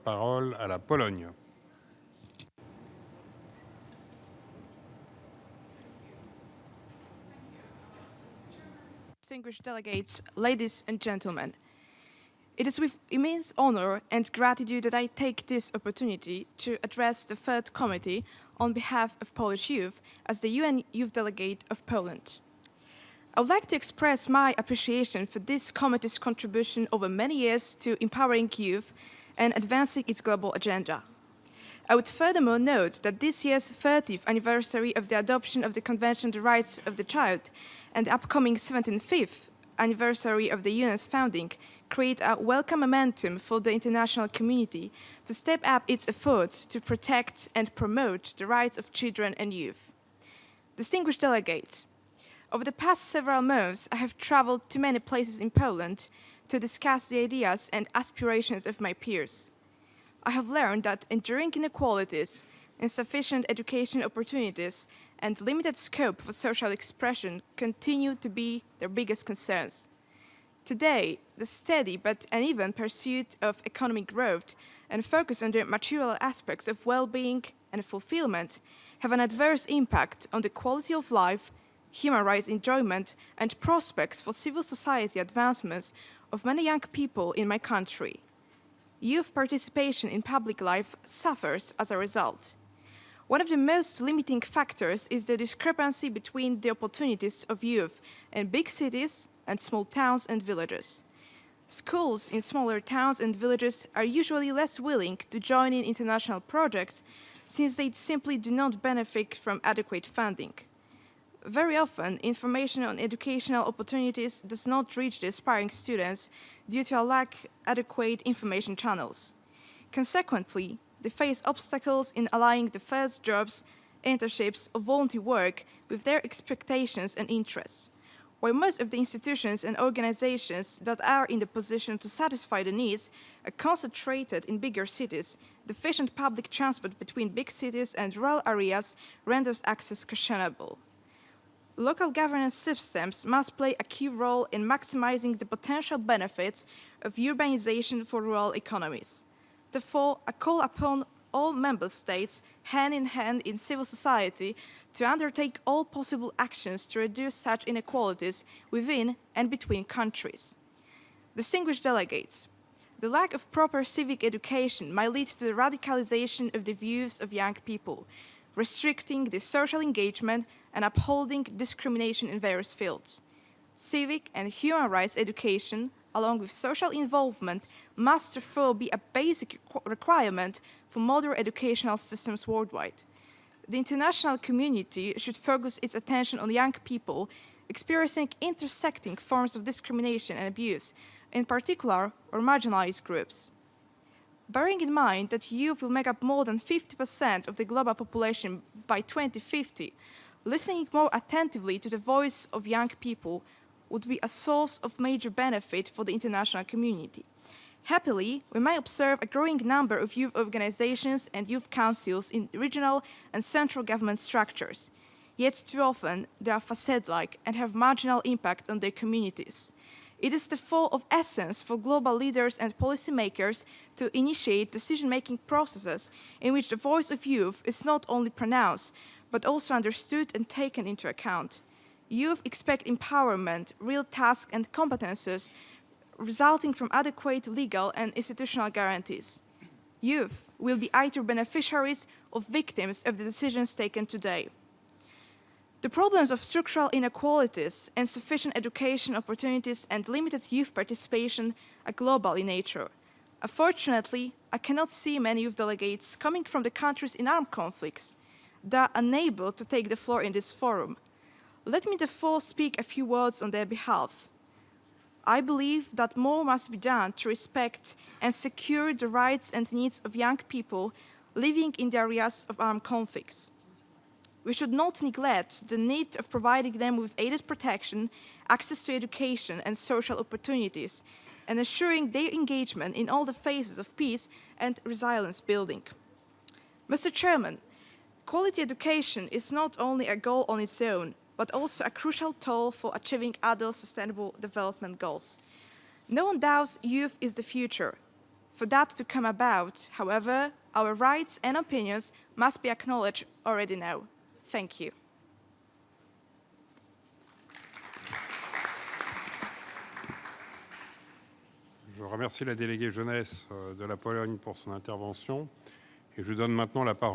parole à la Pologne. Distinguished delegates, ladies and gentlemen, it is with immense honor and gratitude that I take this opportunity to address the Third Committee on behalf of Polish youth as the UN Youth Delegate of Poland. I would like to express my appreciation for this committee's contribution over many years to empowering youth and advancing its global agenda. I would furthermore note that this year's 30th anniversary of the adoption of the Convention on the Rights of the Child and the upcoming 75th anniversary of the UN's founding create a welcome momentum for the international community to step up its efforts to protect and promote the rights of children and youth. Distinguished delegates, over the past several months, I have traveled to many places in Poland to discuss the ideas and aspirations of my peers. I have learned that enduring inequalities, insufficient education opportunities, and limited scope for social expression continue to be their biggest concerns. Today, the steady but uneven pursuit of economic growth and focus on the material aspects of well-being and fulfillment have an adverse impact on the quality of life, human rights enjoyment, and prospects for civil society advancements of many young people in my country. Youth participation in public life suffers as a result. One of the most limiting factors is the discrepancy between the opportunities of youth in big cities and small towns and villages. Schools in smaller towns and villages are usually less willing to join in international projects since they simply do not benefit from adequate funding. Very often, information on educational opportunities does not reach the aspiring students due to a lack of adequate information channels. Consequently, they face obstacles in aligning the first jobs, internships, or volunteer work with their expectations and interests. While most of the institutions and organizations that are in the position to satisfy the needs are concentrated in bigger cities, deficient public transport between big cities and rural areas renders access questionable. Local governance systems must play a key role in maximizing the potential benefits of urbanization for rural economies. Therefore, I call upon all member states, hand in hand in civil society, to undertake all possible actions to reduce such inequalities within and between countries. Distinguished delegates, the lack of proper civic education might lead to the radicalization of the views of young people, restricting the social engagement and upholding discrimination in various fields. Civic and human rights education, along with social involvement, must therefore be a basic requirement for modern educational systems worldwide. The international community should focus its attention on young people experiencing intersecting forms of discrimination and abuse, in particular, or marginalized groups. Bearing in mind that youth will make up more than 50% of the global population by 2050, listening more attentively to the voice of young people would be a source of major benefit for the international community. Happily, we may observe a growing number of youth organizations and youth councils in regional and central government structures. Yet too often, they are facade-like and have marginal impact on their communities. It is therefore of essence for global leaders and policymakers to initiate decision-making processes in which the voice of youth is not only pronounced, but also understood and taken into account. Youth expect empowerment, real tasks and competences resulting from adequate legal and institutional guarantees. Youth will be either beneficiaries or victims of the decisions taken today. The problems of structural inequalities, insufficient education opportunities, and limited youth participation are global in nature. Unfortunately, I cannot see many youth delegates coming from the countries in armed conflicts. They are unable to take the floor in this forum. Let me therefore speak a few words on their behalf. I believe that more must be done to respect and secure the rights and needs of young people living in the areas of armed conflicts. We should not neglect the need of providing them with aided protection, access to education and social opportunities, and ensuring their engagement in all the phases of peace and resilience building. Mr. Chairman, quality education is not only a goal on its own, but also a crucial tool for achieving other sustainable development goals. No one doubts youth is the future. For that to come about, however, our rights and opinions must be acknowledged already now. Thank you. Je remercie la déléguée jeunesse de la Pologne pour son intervention et je donne maintenant la parole